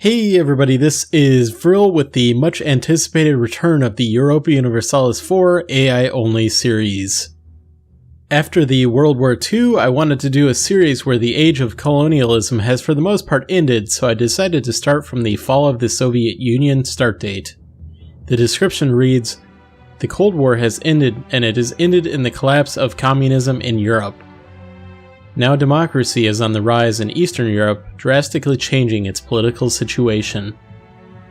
Hey everybody, this is Vril with the much anticipated return of the Europa Universalis IV AI-only series. After the World War II, I wanted to do a series where the age of colonialism has for the most part ended, so I decided to start from the fall of the Soviet Union start date. The description reads, "The Cold War has ended, and it has ended in the collapse of communism in Europe. Now democracy is on the rise in Eastern Europe, drastically changing its political situation."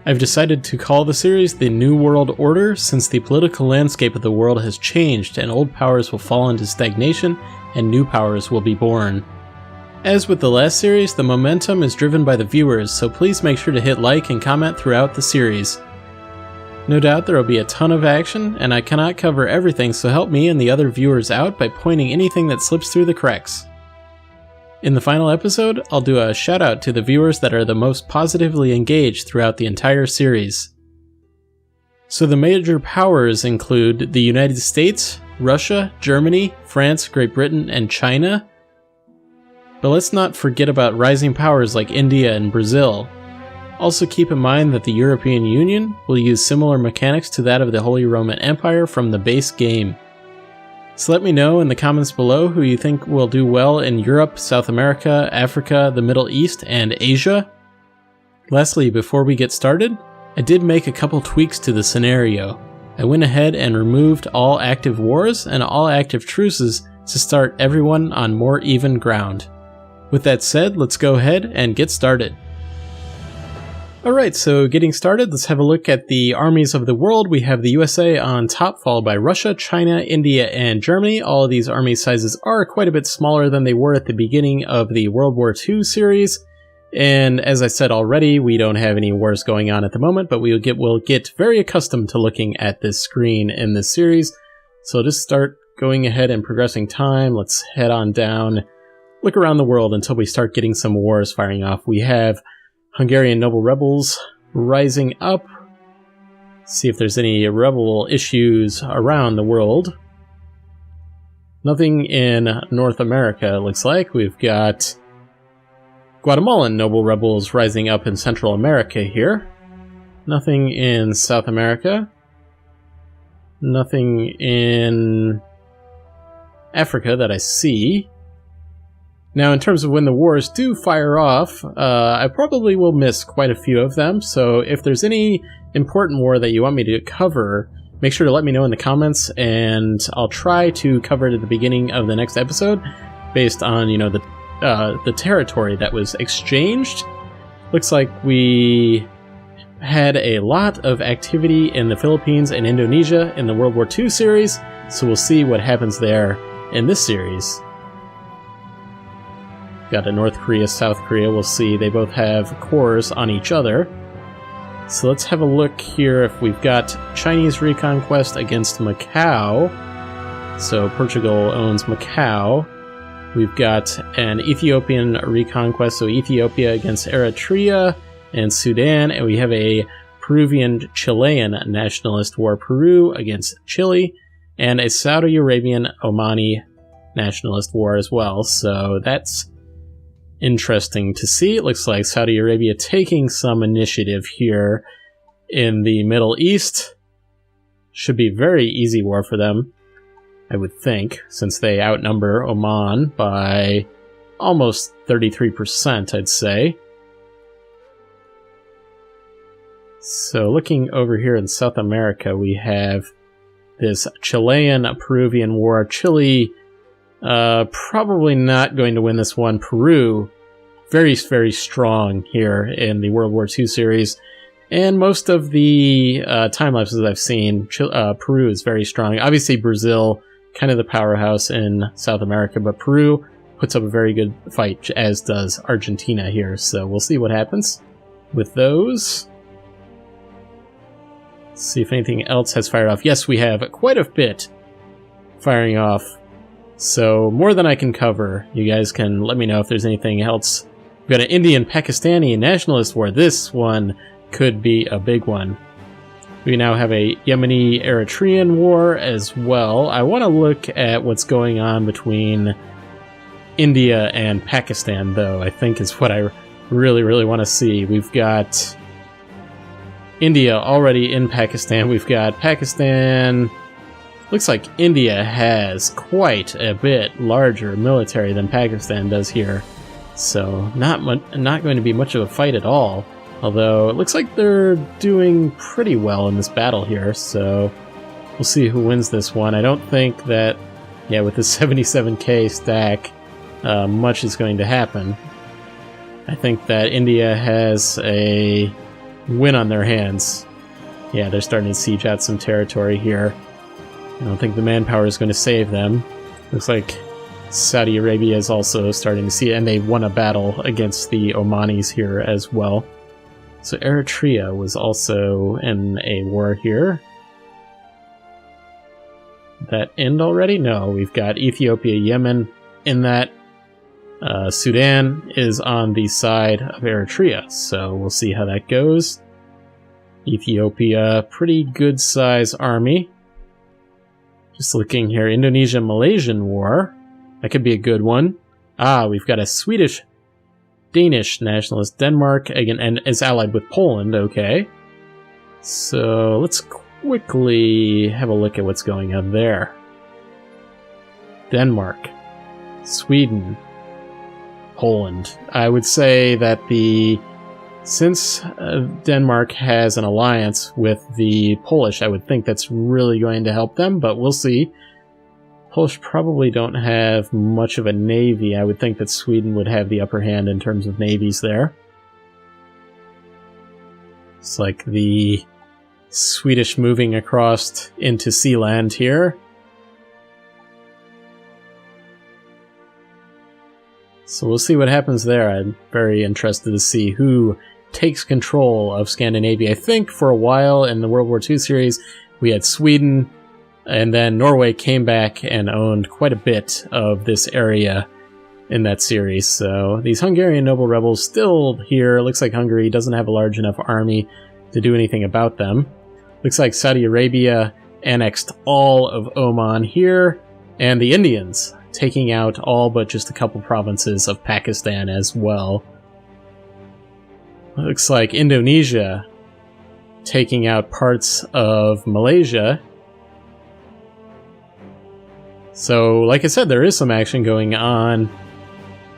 I've decided to call the series the New World Order since the political landscape of the world has changed and old powers will fall into stagnation and new powers will be born. As with the last series, the momentum is driven by the viewers, so please make sure to hit like and comment throughout the series. No doubt there will be a ton of action, and I cannot cover everything, so help me and the other viewers out by pointing anything that slips through the cracks. In the final episode, I'll do a shout out to the viewers that are the most positively engaged throughout the entire series. So the major powers include the United States, Russia, Germany, France, Great Britain, and China. But let's not forget about rising powers like India and Brazil. Also keep in mind that the European Union will use similar mechanics to that of the Holy Roman Empire from the base game. So let me know in the comments below who you think will do well in Europe, South America, Africa, the Middle East, and Asia. Lastly, before we get started, I did make a couple tweaks to the scenario. I went ahead and removed all active wars and all active truces to start everyone on more even ground. With that said, let's go ahead and get started. Alright, so getting started, let's have a look at the armies of the world. We have the USA on top, followed by Russia, China, India, and Germany. All of these army sizes are quite a bit smaller than they were at the beginning of the World War II series. And as I said already, we don't have any wars going on at the moment, but we'll get very accustomed to looking at this screen in this series. So just start going ahead and progressing time. Let's head on down, look around the world until we start getting some wars firing off. We have Hungarian noble rebels rising up. See if there's any rebel issues around the world. Nothing in North America, it looks like. We've got Guatemalan noble rebels rising up in Central America here. Nothing in South America. Nothing in Africa that I see. Now, in terms of when the wars do fire off, I probably will miss quite a few of them, so if there's any important war that you want me to cover, make sure to let me know in the comments, and I'll try to cover it at the beginning of the next episode, based on, the territory that was exchanged. Looks like we had a lot of activity in the Philippines and Indonesia in the World War II series, so we'll see what happens there in this series. Got a North Korea, South Korea, we'll see. They both have cores on each other. So let's have a look here if we've got Chinese reconquest against Macau. So Portugal owns Macau. We've got an Ethiopian reconquest, so Ethiopia against Eritrea and Sudan. And we have a Peruvian-Chilean nationalist war, Peru against Chile. And a Saudi Arabian-Omani nationalist war as well. So that's interesting to see. It looks like Saudi Arabia taking some initiative here in the Middle East. Should be a very easy war for them, I would think, since they outnumber Oman by almost 33%, I'd say. So looking over here in South America, we have this Chilean-Peruvian war. Chile probably not going to win this one. Peru, very, very strong here in the World War II series. And most of the time lapses I've seen, Peru is very strong. Obviously, Brazil, kind of the powerhouse in South America, but Peru puts up a very good fight, as does Argentina here. So we'll see what happens with those. Let's see if anything else has fired off. Yes, we have quite a bit firing off. So, more than I can cover. You guys can let me know if there's anything else. We've got an Indian-Pakistani nationalist war. This one could be a big one. We now have a Yemeni-Eritrean war as well. I want to look at what's going on between India and Pakistan, though, I think is what I really want to see. We've got India already in Pakistan. We've got Pakistan. Looks like India has quite a bit larger military than Pakistan does here. So not going to be much of a fight at all. Although it looks like they're doing pretty well in this battle here. So we'll see who wins this one. I don't think that, yeah, with the 77k stack, much is going to happen. I think that India has a win on their hands. Yeah, they're starting to siege out some territory here. I don't think the manpower is going to save them. Looks like Saudi Arabia is also starting to see it, and they won a battle against the Omanis here as well. So Eritrea was also in a war here. Did that end already? No, we've got Ethiopia, Yemen in that. Sudan is on the side of Eritrea, so we'll see how that goes. Ethiopia, pretty good size army. Just looking here, Indonesia-Malaysian war. That could be a good one. Ah, we've got a Swedish-Danish nationalist. Denmark, again, and is allied with Poland, okay. So let's quickly have a look at what's going on there. Denmark, Sweden, Poland. I would say that since Denmark has an alliance with the Polish, I would think that's really going to help them, but we'll see. Polish probably don't have much of a navy. I would think that Sweden would have the upper hand in terms of navies there. It's like the Swedish moving across into Sealand here. So we'll see what happens there. I'm very interested to see who takes control of Scandinavia. I think for a while in the World War II series, we had Sweden, and then Norway came back and owned quite a bit of this area in that series. So these Hungarian noble rebels still here. Looks like Hungary doesn't have a large enough army to do anything about them. Looks like Saudi Arabia annexed all of Oman here, and the Indians taking out all but just a couple provinces of Pakistan as well. Looks like Indonesia taking out parts of Malaysia. So, like I said, there is some action going on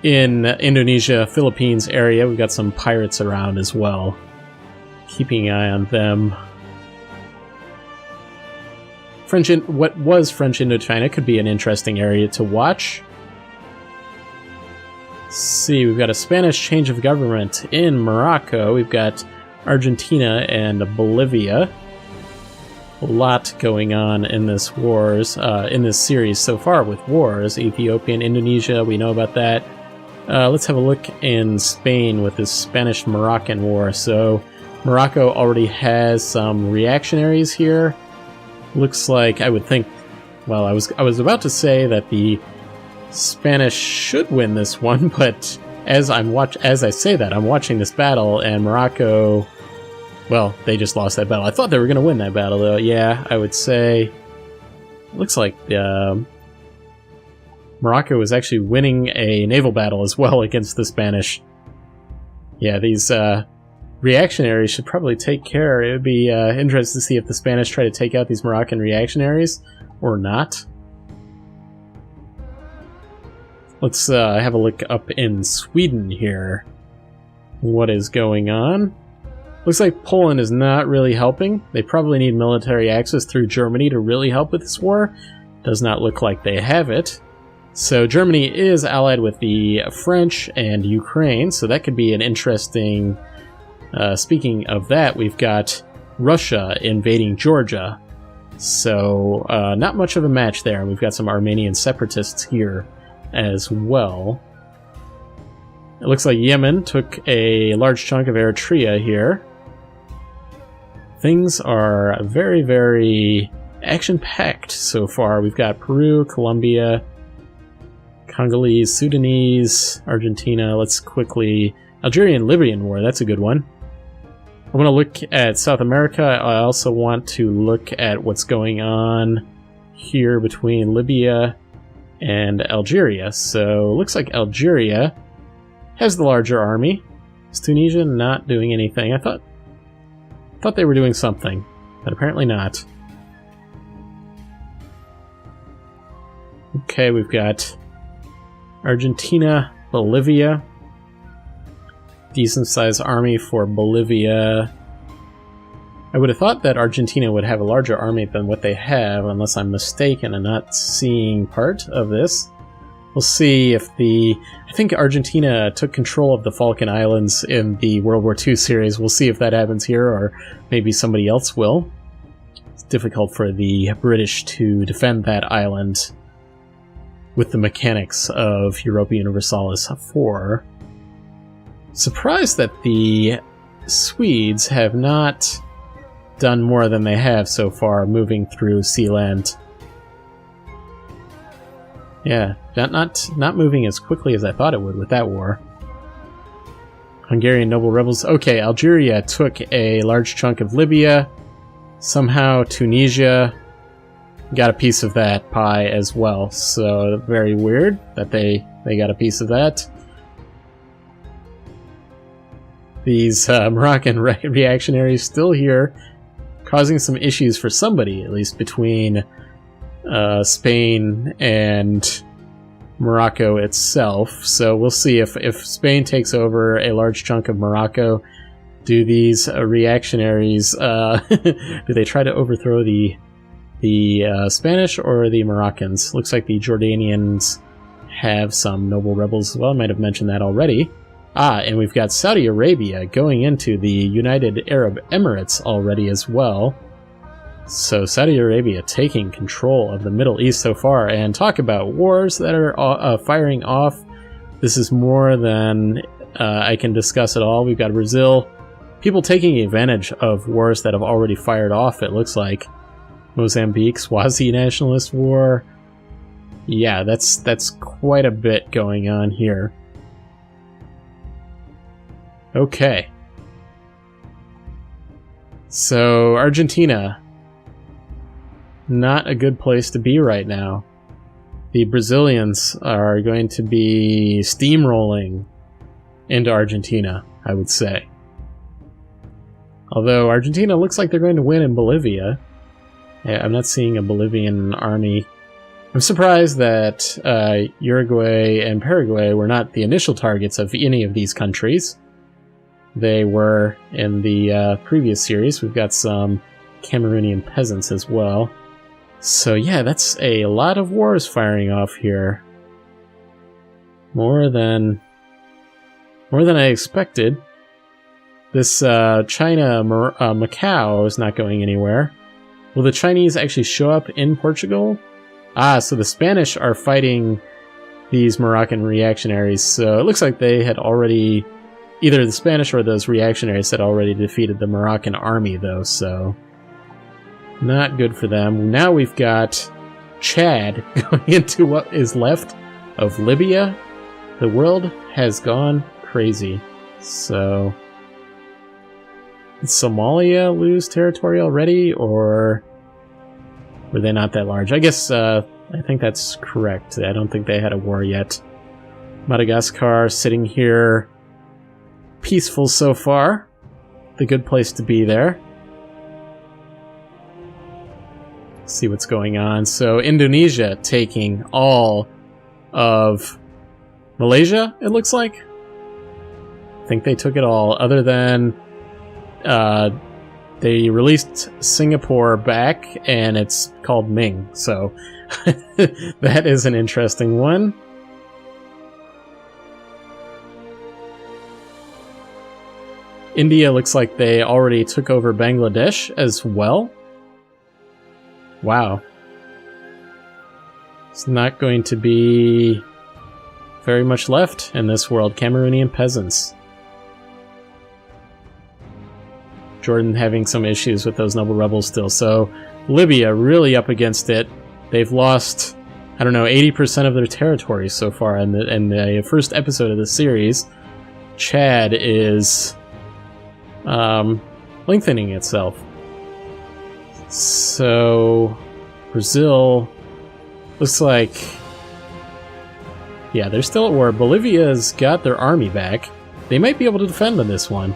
in Indonesia, Philippines area. We've got some pirates around as well. Keeping an eye on them. What was French Indochina could be an interesting area to watch. Let's see, we've got a Spanish change of government in Morocco. We've got Argentina and Bolivia. A lot going on in this series so far with wars. Ethiopia and Indonesia, we know about that. Let's have a look in Spain with this Spanish-Moroccan war. So Morocco already has some reactionaries here. Looks like, I would think, well, I was about to say that the Spanish should win this one, but as I say that, I'm watching this battle, and Morocco, well, they just lost that battle. I thought they were going to win that battle, though. Yeah, I would say, looks like Morocco was actually winning a naval battle as well against the Spanish. Yeah, these reactionaries should probably take care. It would be interesting to see if the Spanish try to take out these Moroccan reactionaries or not. Let's have a look up in Sweden here. What is going on? Looks like Poland is not really helping. They probably need military access through Germany to really help with this war. Does not look like they have it. So Germany is allied with the French and Ukraine, so that could be an interesting... speaking of that, we've got Russia invading Georgia. So, not much of a match there. We've got some Armenian separatists here as well. It looks like Yemen took a large chunk of Eritrea here. Things are very, very action-packed so far. We've got Peru, Colombia, Congolese, Sudanese, Argentina. Let's quickly... Algerian-Libyan war, that's a good one. I want to look at South America. I also want to look at what's going on here between Libya and Algeria. So, looks like Algeria has the larger army. Is Tunisia not doing anything? I thought they were doing something, but apparently not. Okay, we've got Argentina, Bolivia. Decent sized army for Bolivia. I would have thought that Argentina would have a larger army than what they have, unless I'm mistaken and not seeing part of this. We'll see if I think Argentina took control of the Falkland Islands in the World War II series. We'll see if that happens here, or maybe somebody else will. It's difficult for the British to defend that island with the mechanics of Europa Universalis IV. Surprised that the Swedes have not done more than they have so far, moving through Sealand. Yeah, not moving as quickly as I thought it would with that war. Hungarian noble rebels. Okay, Algeria took a large chunk of Libya. Somehow Tunisia got a piece of that pie as well. So very weird that they got a piece of that. These Moroccan reactionaries still here, causing some issues for somebody, at least between Spain and Morocco itself. So we'll see if Spain takes over a large chunk of Morocco. Do these reactionaries do they try to overthrow the Spanish or the Moroccans? Looks like the Jordanians have some noble rebels as well. I might have mentioned that already. And we've got Saudi Arabia going into the United Arab Emirates already as well. So Saudi Arabia taking control of the Middle East so far. And talk about wars that are firing off. This is more than I can discuss at all. We've got Brazil. People taking advantage of wars that have already fired off, it looks like. Mozambique, Swazi nationalist war. Yeah, that's quite a bit going on here. Okay. So, Argentina. Not a good place to be right now. The Brazilians are going to be steamrolling into Argentina, I would say. Although Argentina looks like they're going to win in Bolivia. Yeah, I'm not seeing a Bolivian army. I'm surprised that Uruguay and Paraguay were not the initial targets of any of these countries. They were in the previous series. We've got some Cameroonian peasants as well. So yeah, that's a lot of wars firing off here. More than I expected. This China Macau is not going anywhere. Will the Chinese actually show up in Portugal? So the Spanish are fighting these Moroccan reactionaries. So it looks like they had already, either the Spanish or those reactionaries had already defeated the Moroccan army, though, so not good for them. Now we've got Chad going into what is left of Libya. The world has gone crazy. So, did Somalia lose territory already, or were they not that large? I guess, I think that's correct. I don't think they had a war yet. Madagascar sitting here peaceful so far. The good place to be there. See what's going on. So Indonesia taking all of Malaysia, it looks like. I think they took it all, other than they released Singapore back, and it's called Ming. So that is an interesting one. India looks like they already took over Bangladesh as well. Wow. It's not going to be very much left in this world. Cameroonian peasants. Jordan having some issues with those noble rebels still. So Libya really up against it. They've lost, I don't know, 80% of their territory so far in the first episode of the series. Chad is lengthening itself. So Brazil looks like, yeah, they're still at war. Bolivia's got their army back. they might be able to defend on this one.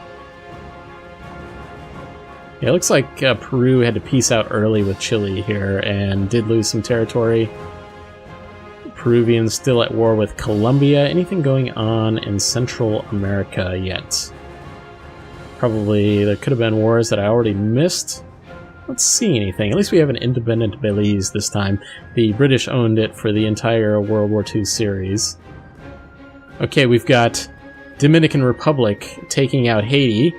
Yeah, it looks like Peru had to peace out early with Chile here and did lose some territory. Peruvians still at war with Colombia. Anything going on in Central America yet? Probably there could have been wars that I already missed. Let's see anything. At least we have an independent Belize this time. The British owned it for the entire World War II series. Okay, we've got Dominican Republic taking out Haiti.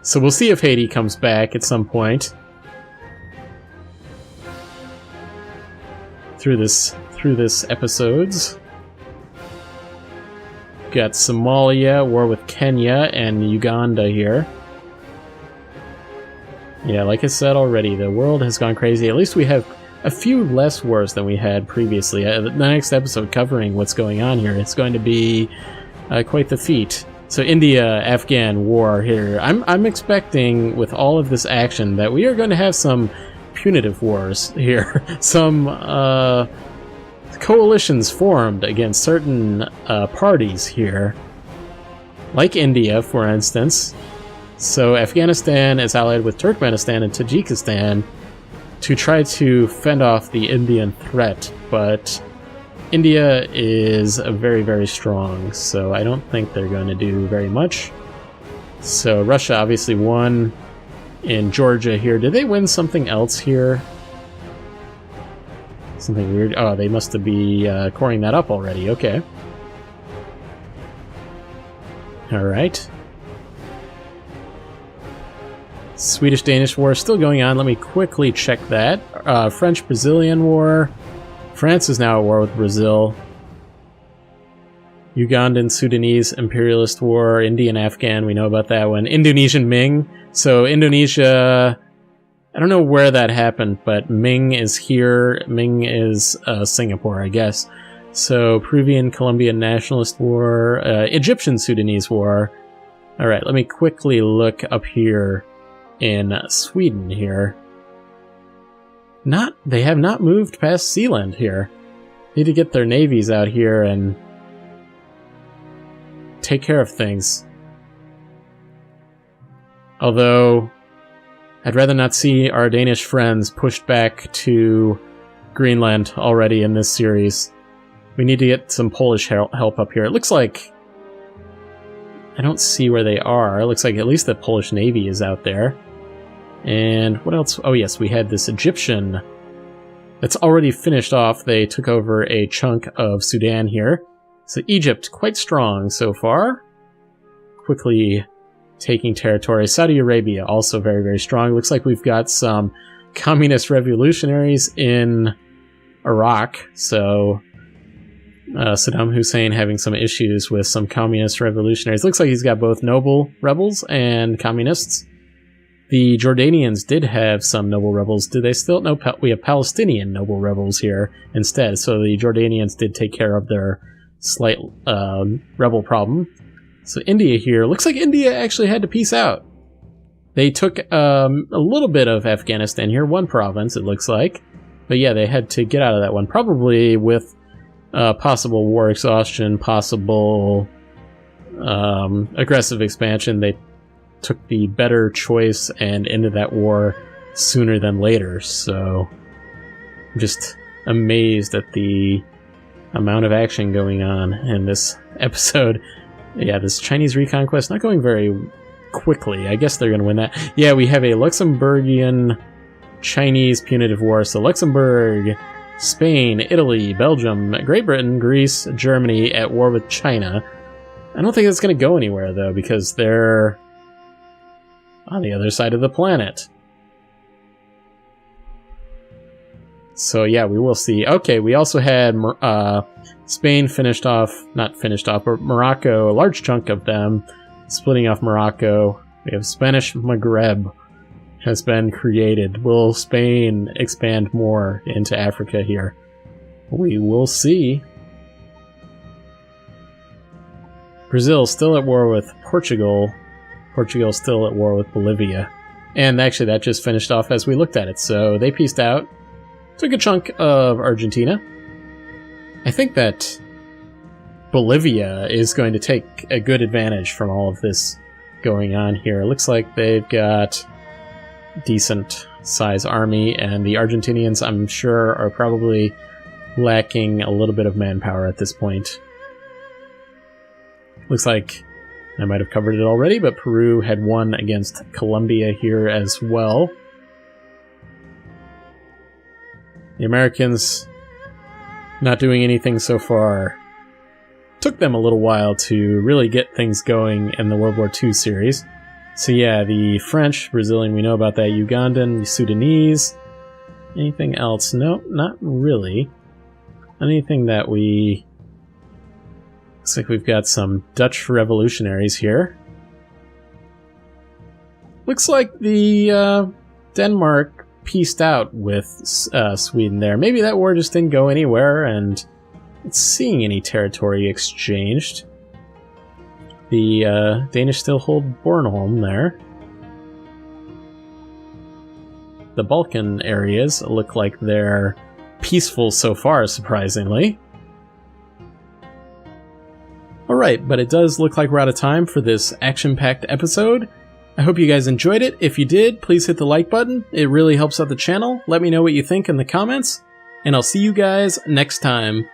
So we'll see if Haiti comes back at some point. Through this episodes. Got Somalia, war with Kenya and Uganda here. Yeah, like I said already, the world has gone crazy. At least we have a few less wars than we had previously. The next episode covering what's going on here, it's going to be quite the feat. So India-Afghan war here. I'm expecting, with all of this action, that we are going to have some punitive wars here. Some coalitions formed against certain parties here. Like India, for instance. So Afghanistan is allied with Turkmenistan and Tajikistan to try to fend off the Indian threat, but India is very, very strong, so I don't think they're going to do very much. So Russia obviously won in Georgia here. Did they win something else here? Something weird. Oh, they must be coring that up already. Okay. Alright. Swedish-Danish war is still going on. Let me quickly check that. French-Brazilian war. France is now at war with Brazil. Ugandan-Sudanese imperialist war. Indian-Afghan, we know about that one. Indonesian-Ming. So Indonesia, I don't know where that happened, but Ming is here. Ming is Singapore, I guess. So Peruvian-Colombian nationalist war. Egyptian-Sudanese war. Alright, let me quickly look up here in Sweden here. They have not moved past Sealand here. Need to get their navies out here and take care of things. Although, I'd rather not see our Danish friends pushed back to Greenland already in this series. We need to get some Polish help up here. It looks like I don't see where they are. It looks like at least the Polish Navy is out there. And what else? Oh yes, we had this Egyptian that's already finished off. They took over a chunk of Sudan here. So Egypt, quite strong so far. Quickly taking territory. Saudi Arabia, also very, very strong. Looks like we've got some communist revolutionaries in Iraq. So Saddam Hussein having some issues with some communist revolutionaries. Looks like he's got both noble rebels and communists. The Jordanians did have some noble rebels. Do they still? No, we have Palestinian noble rebels here instead. So the Jordanians did take care of their slight rebel problem. So India here. Looks like India actually had to peace out. They took a little bit of Afghanistan here. One province, it looks like. But yeah, they had to get out of that one. Probably with possible war exhaustion, possible aggressive expansion. They took the better choice and ended that war sooner than later. So I'm just amazed at the amount of action going on in this episode. Yeah, this Chinese reconquest not going very quickly. I guess they're going to win that. Yeah, we have a Luxembourgian Chinese punitive war. So Luxembourg, Spain, Italy, Belgium, Great Britain, Greece, Germany at war with China. I don't think it's going to go anywhere though, because they're on the other side of the planet. So yeah, we will see. Okay, we also had Spain not finished off, but Morocco, a large chunk of them, splitting off Morocco. We have Spanish Maghreb has been created. Will Spain expand more into Africa here? We will see. Brazil still at war with Portugal. Portugal still at war with Bolivia. And actually that just finished off as we looked at it. So they peaced out. Took a chunk of Argentina. I think that Bolivia is going to take a good advantage from all of this going on here. It looks like they've got decent size army, and the Argentinians, I'm sure, are probably lacking a little bit of manpower at this point. Looks like I might have covered it already, but Peru had won against Colombia here as well. The Americans not doing anything so far. Took them a little while to really get things going in the World War II series. So yeah, the French, Brazilian, we know about that. Ugandan, Sudanese. Anything else? No, not really. Anything that we... Looks like we've got some Dutch revolutionaries here. Looks like the Denmark pieced out with Sweden there. Maybe that war just didn't go anywhere, and not seeing any territory exchanged. The Danish still hold Bornholm there. The Balkan areas look like they're peaceful so far, surprisingly. Alright, but it does look like we're out of time for this action-packed episode. I hope you guys enjoyed it. If you did, please hit the like button. It really helps out the channel. Let me know what you think in the comments, and I'll see you guys next time.